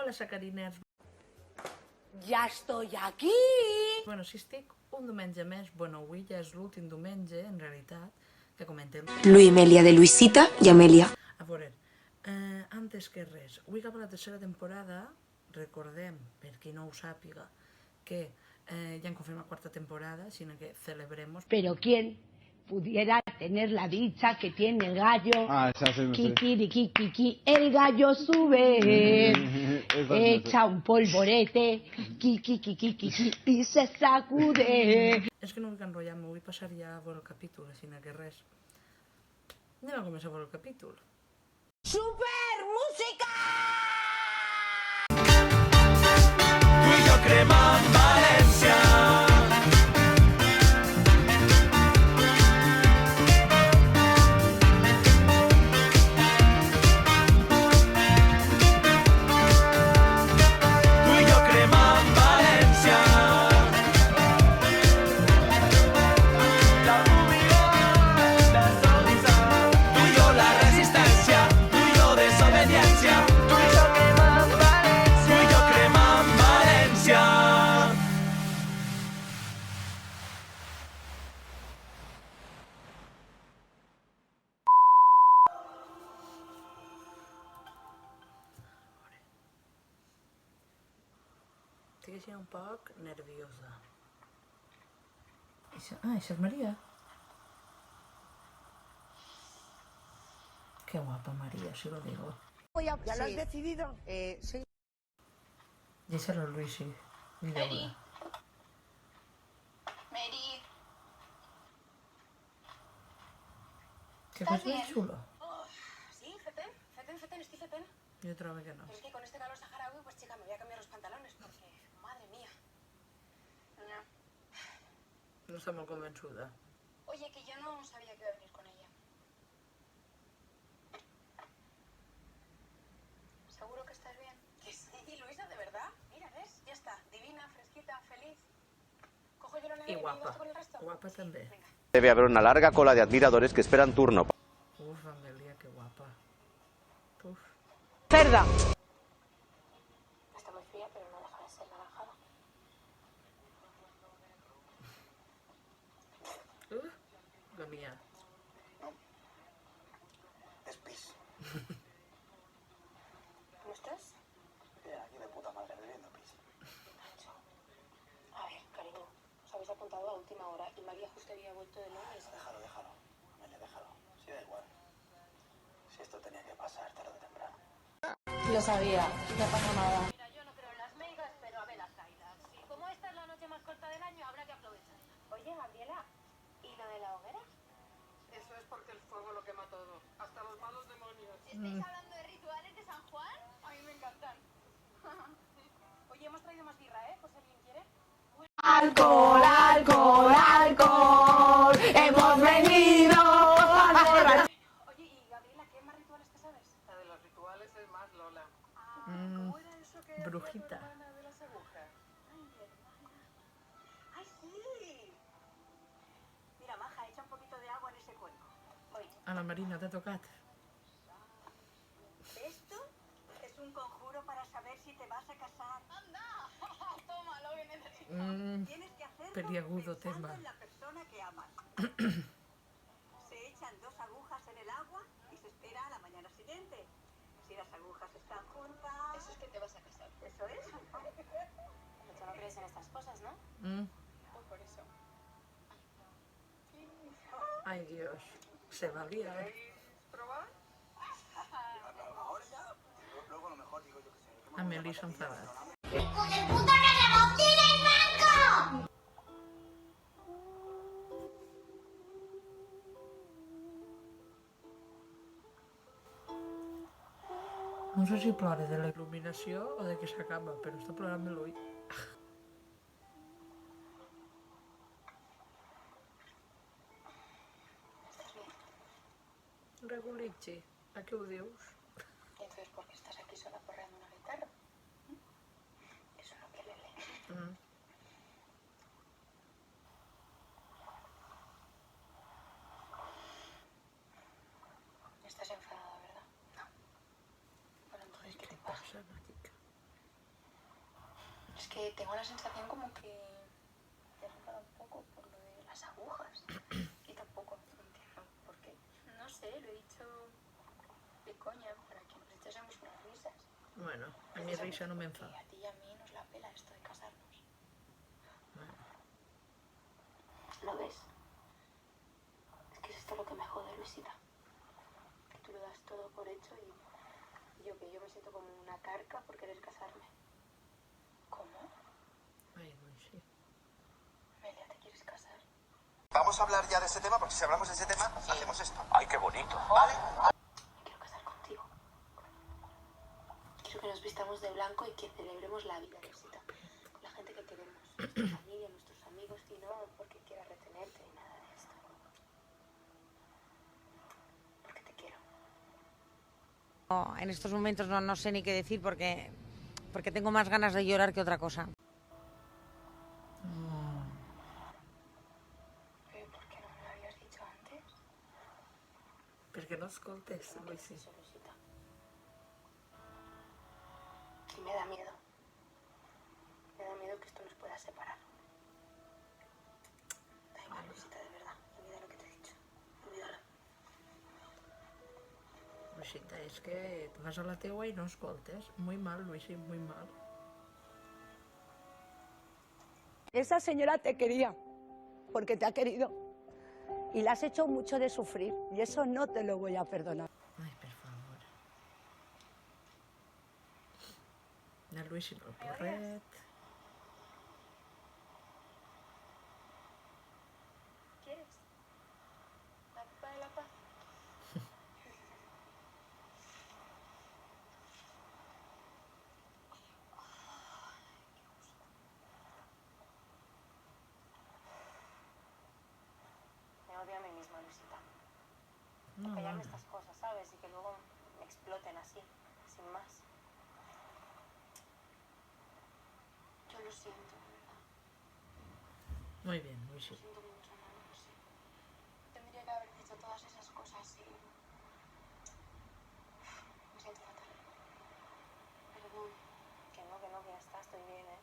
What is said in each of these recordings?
Hola, sacariners. Ja estoy aquí! Bueno, si estic un diumenge més, bueno, avui ja és l'últim diumenge, en realitat, que comentem. Luimelia de Luisita i Amelia. A veure, antes que res, avui cap a la tercera temporada, recordem, per qui no ho sàpiga, que ja han confirmat quarta temporada, sinó que celebremos. Pero ¿quién pudiera tener la dicha que tiene el gallo? Kikirikikiki, el gallo sube, echa un polvorete, kikikikiki, y se sacude. És que no vull enrotllar-me, vull passar ja a veure el capítol, sinó que res. Anem a començar a veure el capítol. ¡Super música! Tú y yo crema en Valencia. Tú y yo crema en Valencia. La rubia, la sonrisa. Tú y yo la resistencia. Tú y yo desobediencia. Tú y yo crema en Valencia. Tú y yo crema en Valencia. Estic així un poc nerviosa. Esa es María. Qué guapa María, si lo digo. ¿Ya lo has decidido? Sí. Díselo Luis, sí. Mary. Mary. Que ¿Estás fas ben bien? xulo. Oh, sí, feten, estoy feten. Jo trobo que no. Pero es que con este calor saharaui, pues chica, me voy a cambiar los pantalones porque, madre mía. No. No està molt convençuda. Oye, que yo no sabía que iba a venir con ella. ¿Seguro que estás bien? Que sí, Luisa, de verdad. Mira, ¿ves? Ya está, divina, fresquita, feliz. Cojo yo la nevera I y me guapa. ayudas tú con el resto. Guapa també. Venga. Debe haber una larga cola de admiradores que esperan turno. Uf, Amelia, que guapa. Uf. Cerda. Está muy fría, pero no deja de ser naranjada. La mía. Es pis. ¿Cómo estás? Aquí de puta madre bebiendo pis. A ver, cariño, os habéis apuntado a última hora y María justo había vuelto de Londres. Déjalo. Amelia, déjalo. Sí, da igual. Si esto tenía que pasar tarde o temprano. Lo sabía, no pasa nada. Mira, yo no creo en las megas, pero a ver las caídas. Y como esta es la noche más corta del año, habrá que aprovechar. Oye, Gabriela, ¿y lo de la hoguera? Eso es porque el fuego lo quema todo, hasta los malos demonios. ¿Estáis hablando de rituales de San Juan? A mí me encantan. Oye, hemos traído más birra, ¿eh? Pues si alguien quiere. Alcohol, alcohol, alcohol. Hemos venido a borrar. Oye, y Gabriela, ¿qué más rituales te sabes? La de los rituales es más Lola. ¿Cómo era eso que hacía tu Brujita. hermana de las agujas? Ay, mi hermana. ¡Ay, sí! Mira, Maja, echa un poquito de agua en ese cuenco. Oye, A la Marina t'ha tocat. esto es un conjuro para saber si te vas a casar. ¡Anda! Toma, lo que necesitas. Tienes que hacerlo Peliagudo pensando tema. en la persona que amas. Se echan 2 agujas en el agua y se espera a la mañana siguiente. Si las agujas están juntas... Eso es que te vas a casar. Eso es. Pero tú no crees en estas cosas, ¿no? Pues por eso. Ay, Dios. Se va a liar. ¿Queréis probar? Ahora ya. Luego a lo mejor digo yo que sé. Amelia s'ha enfadat. No sé si plora de la il·luminació o de que s'acaba, però està plorant l'ull. ¿Estás bien? Regulitxi, a què ho dius? ¿Y entonces por qué estás aquí sola porreando una guitarra? Es un ukelele. Estás enfadada, ¿verdad? No. Bueno, entonces, ¿qué te pasa? Passa, matica. Es que tengo la sensación como que te has enfadado un poco por lo de las agujas. Y tampoco entiendo por qué. No sé, lo he dicho de coña para que nos echásemos unas risas. Bueno, a mi risa no me Que enfada. a ti y a mí nos la pela esto de casarnos. ¿Lo ves? Es que es esto lo que me jode, Luisita. Que tú lo das todo por hecho y yo me siento como una carca por querer casarme. ¿Cómo? Ay, Luisi. Amelia, ¿te quieres casar? Vamos a hablar ya de ese tema, porque si hablamos de ese tema, hacemos esto. ¡Ay, qué bonito! ¿Vale? Me quiero casar contigo. Quiero que nos vistamos de blanco y que celebremos la vida, Luisita. Con la gente que queremos. Nuestra familia, nuestros amigos, y no porque quiera retenerte ni nada de esto. Porque te quiero. En estos momentos no sé ni qué decir porque tengo más ganas de llorar que otra cosa. ¿Pero por qué no me lo habías dicho antes? Perquè no escoltes, Luisi. Eso, Luisita. Y me da miedo. Me da miedo que esto nos pueda separar. Da igual, Luisita, de verdad. Olvida lo que te he dicho. Olvídalo. Luisita, és que vas a la teua i no escoltes. Muy mal, Luisi, muy mal. Esa señora te quería, porque te ha querido. Y la has hecho mucho de sufrir, y eso no te lo voy a perdonar. Ai, per favor. El Luisi pel porret. ¿Quieres? La pipa de la paz. Me odio a mí misma, Luisita. No, Por callarme home. estas cosas, ¿sabes? Y que luego me exploten así, sin más. Yo lo siento, de verdad. Muy bien, Luisi. Lo siento mucho, no lo sé. Tendría que haber dicho todas esas cosas y... Me siento fatal. Perdón. Que no, que ya está, estoy bien, ¿eh?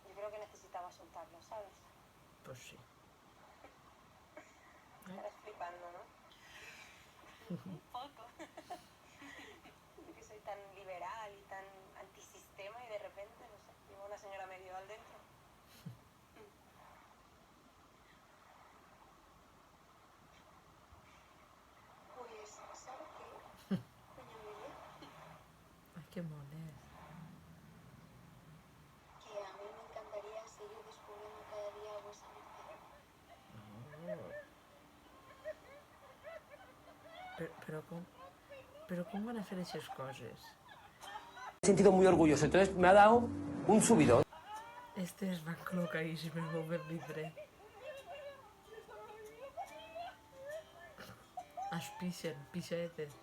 Yo creo que necesitaba soltarlo, ¿sabes? Pues sí. Estarás flipando, ¿no? Un poco. Yo que soy tan liberal y tan antisistema y de repente, no sé, llevo una señora medieval dentro. Pues, ¿sabes qué? Doña Amelia, Ai, que monet. que a mí me encantaría seguir descubriendo cada día vuestra merced. Però com van a fer aquestes coses? Me he sentido muy orgulloso, entonces me ha dado un subidón. Estes van col·locadíssimes pel ben vidre. Es pixen, pixetes.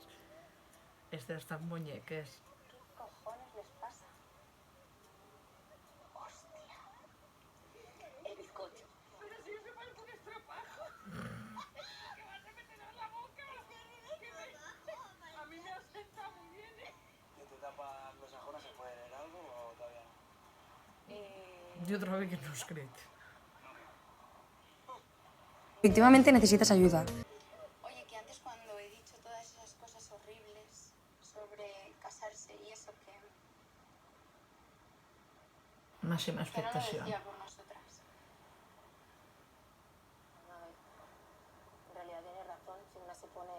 Estes estan muñeques. ¿Qué cojones les pasa? Hostia. El bizcocho. Pero si yo soy un estropajo. ¿Qué vas a meter en la boca? A mí me ha sentado muy bien, ¿eh? ¿Y tu etapa anglosajona se puede leer algo o todavía no? Jo trobo que no he escrit. Efectivamente necesitas ayuda. Oye, que antes cuando he dicho todas esas cosas horribles sobre casarse y eso que... Màxima Que no lo expectació. decía por nosotras. A ver, en realidad tiene razón, si una se pone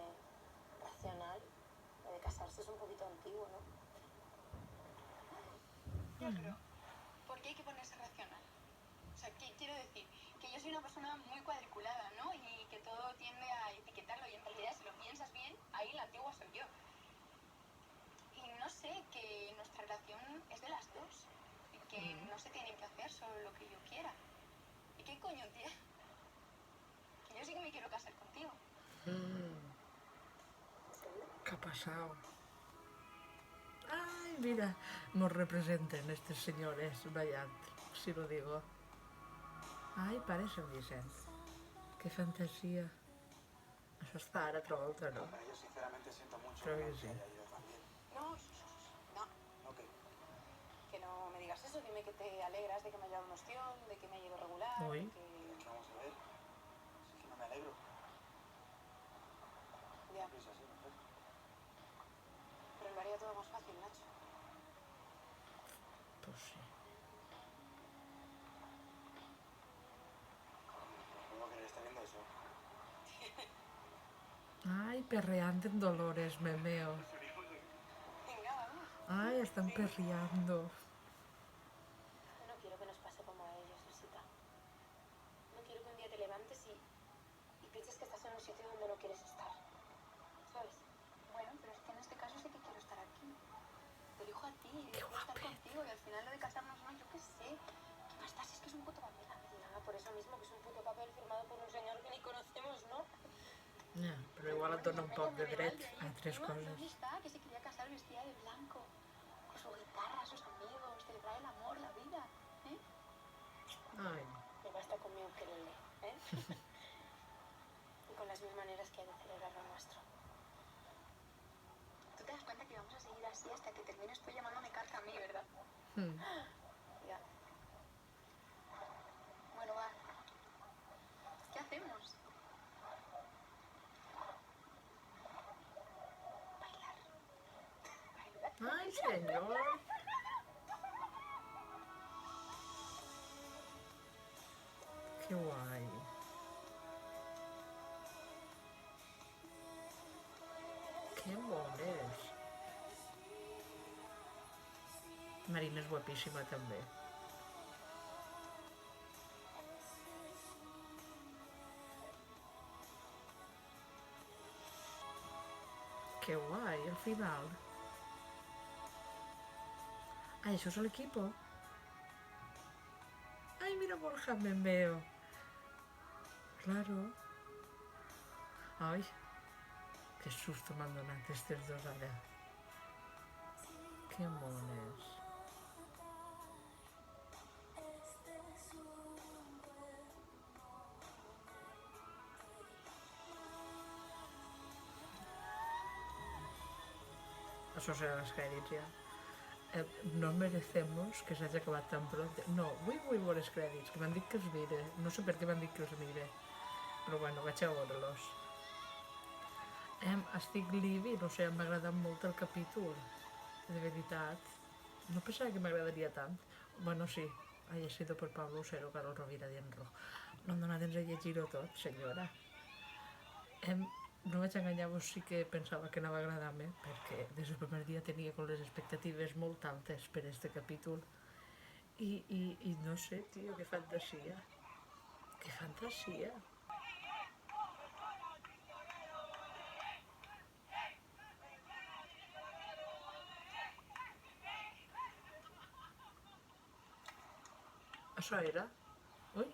racional, lo de casarse es un poquito antiguo, ¿no? Ya, pero ¿por qué hay que ponerse racional? O sea, ¿qué quiero decir? Que yo soy una persona muy cuadriculada, ¿no? Y que todo tiende a etiquetarlo y en realidad si lo piensas bien, ahí la antigua soy yo. Y no sé, que nuestra relación es de las dos. Y que no se tiene que hacer solo lo que yo quiera. ¿Y qué coño, tía? Que yo sí que me quiero casar contigo. Què ha passat? Ai, mira, nos representen estes senyores ballant, si lo digo. Ai, pare Sant Vicent. Que fantasia. Això està ara altra volta, no? Hombre, yo sinceramente siento mucho Creo que que no sí. haya ido también. No, no, ¿No qué? que no me digas eso, que dime que te alegras de que me haya dado un ostión, de que me haya ido regular, Uy. de que... Vamos a ver. Es que no me alegro. Ya, Es así, mujer. pero lo haría todo más fácil, Nacho. Pues sí. ¿Cómo querer estar viendo eso? Ay, perreando en Dolores, me meo. Venga, vamos. Ay, están perreando. No quiero que nos pase como a ellos, Rosita. No quiero que un día te levantes y pienses que estás en un sitio donde no quieres estar. ¿Sabes? Bueno, pero es que en este caso sí que quiero estar aquí. Te elijo a ti, y quiero estar contigo y al final lo de casarnos no, yo qué sé. ¿Qué más da si es que es un puto papel? Nada, por eso mismo que es un puto papel firmado por un señor que ni conocemos, ¿no? Ja, però igual et dona un poc de dret a altres ¿Dónde coses. está? Que se quería casar vestida de blanco, con su guitarra, sus amigos, celebrar el amor, la vida, ¿eh? Ai, Me basta con mi ukelele, ¿eh? Y con las mil maneras que hay de celebrar lo nuestro. Tú te das cuenta que vamos a seguir así hasta que termines tú llamándome carta a mí, ¿verdad? Ya. Bueno, va. ¿Qué hacemos? ai senyor. Que guai. Que mones. Marina és guapíssima també. Que guai, al final. Ah, això és l'equipo. Ai, mira Borja, me veo. Claro. Ai, que susto m'han donat estes dos ara. Que mones. Això serà els crèdits ja. No merecemos que s'hagi acabat tan pronto. No, vull veure els crèdits, que m'han dit que els mire. No sé per què m'han dit que els mire. Però bueno, vaig a veure-los. Estic livi, no sé, m'ha agradat molt el capítol. De veritat. No pensava que m'agradaria tant. Bueno, sí, haya sido por Pablo Usero, Carol Rovira Dienro. No em donat temps a llegir-ho tot, senyora. No vaig enganyar-vos, sí que pensava que anava a agradar-me, perquè des del primer dia tenia con les expectatives molt altes per este capítol. I no sé, tio, que fantasia. Que fantasia. Això era? Ui?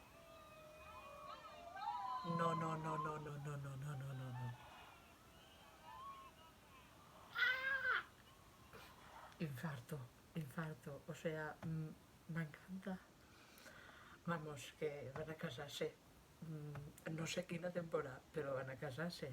No, no, no, no, no, no, no, no, no, no, no. Infarto, infarto. O sea, me encanta. Vamos, que van a casarse. No sé quina temporada, però van a casar-se.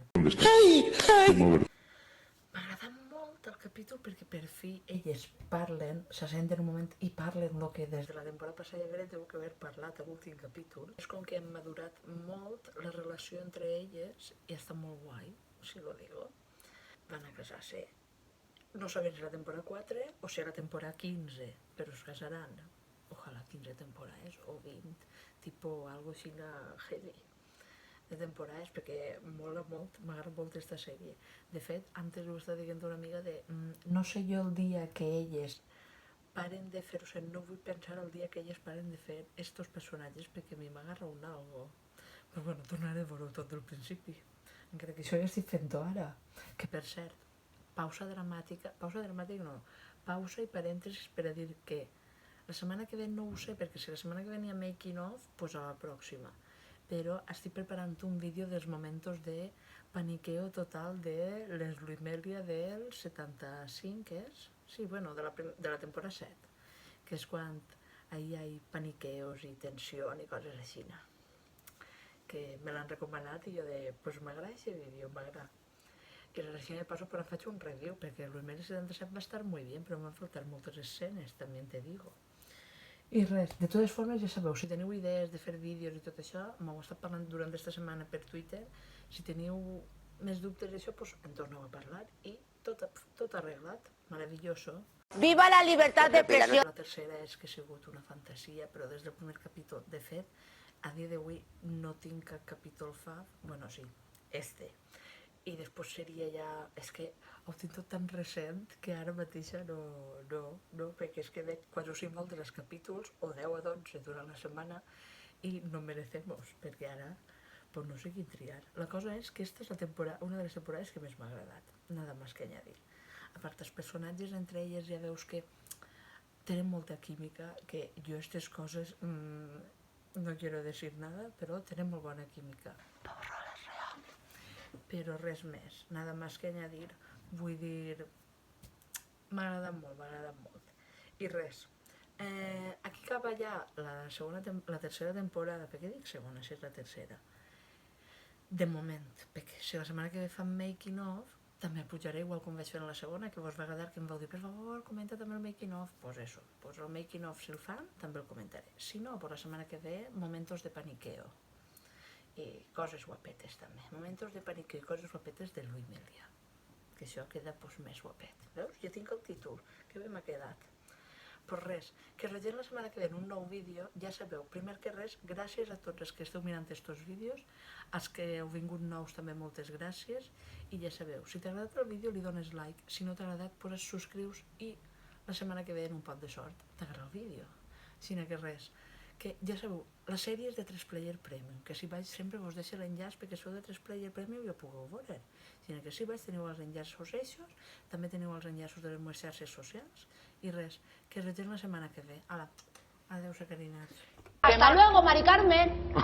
M'agrada molt el capítol perquè per fi elles parlen, se senten un moment i parlen el que des de la temporada passada ja teniu que haver parlat a l'últim capítol. És com que hem madurat molt la relació entre elles i està molt guai, si lo digo. Van a casar-se. No sabem si la temporada 4 o si la temporada 15, però es casaran. Ojalà 15 temporades o 20, tipo algo així heavy de temporades, perquè mola molt, m'agrada molt aquesta sèrie. De fet, antes ho estava dient una amiga de no sé jo el dia que elles paren de fer, o sigui, no vull pensar el dia que elles paren de fer estos personatges perquè a mi m'agarra un algo. Però bueno, tornaré a veure-ho tot del principi, encara que això ja estic fent-ho ara. Que per cert, pausa dramàtica no, pausa i parèntesis per a dir que la setmana que ve no ho sé, perquè si la setmana que ve n'hi ha making of, doncs a la pròxima. Però estic preparant un vídeo dels momentos de paniqueo total de les Luimelia del 75, és? Sí, bueno, de la temporada 7, que és quan ahí hi ha paniqueos i tensió i coses així. Que me l'han recomanat i jo de, pues m'agrada aquest vídeo, m'agrada. I la recién de paso però faig un review, perquè Luimelia 77 va estar molt bé, però m'han faltat moltes escenes, també te digo. I res, de totes formes ja sabeu, si teniu idees de fer vídeos i tot això, m'ho he estat parlant durant aquesta setmana per Twitter, si teniu més dubtes d'això, doncs en torneu a parlar i tot arreglat, maravilloso. ¡Viva la libertad de expresión! La tercera és que ha sigut una fantasia, però des del primer capítol, de fet, a dia d'avui no tinc cap capítol fa, bueno sí, i després seria ja, és que ho tinc tot tan recent que ara mateixa no, perquè és que veig 4 o 5 altres capítols, o 10 o 12 durant la setmana, i no merecemos, perquè ara pues no sé quin triar. La cosa és que esta és una de les temporades que més m'ha agradat, nada más que añadir. A part, els personatges entre elles ja veus que tenen molta química, que jo aquestes coses no quiero decir nada, però tenen molt bona química. Però res més, nada más que añadir, vull dir, m'ha agradat molt. I res, aquí acaba ja la tercera temporada, per què dic segona si és la tercera? De moment, perquè si la setmana que ve fan making of, també pujaré igual com vaig fer en la segona, que vos va agradar, que em vau dir, per favor, comenta també el making of, pues eso, pues el making of si el fan, també el comentaré. Si no, pues la setmana que ve, momentos de paniqueo. I coses guapetes també, momentos de paniqueo i coses guapetes de Luis Melia, que això queda pues més guapet. Veus? Ja tinc el títol, que bé m'ha quedat. Pues res, que us vegem la setmana que ve en un nou vídeo, ja sabeu, primer que res, gràcies a tots els que esteu mirant estos vídeos, als que heu vingut nous també moltes gràcies, i ja sabeu, si t'ha agradat el vídeo li dones like, si no t'ha agradat pues et subscrius i la setmana que ve en un pot de sort t'agrada el vídeo. Sinó que res, que ja sabeu, la sèrie és de 3Player Premium, que si vaig sempre vos deixo l'enllaç perquè sou de 3Player Premium i ho pugueu veure. Sinó que si vaig teniu els enllaços eixos, també teniu els enllaços de les meves xarxes socials, i res, que es vegem la setmana que ve. Ala, adeu, sacarinats. Hasta luego, Mari Carmen.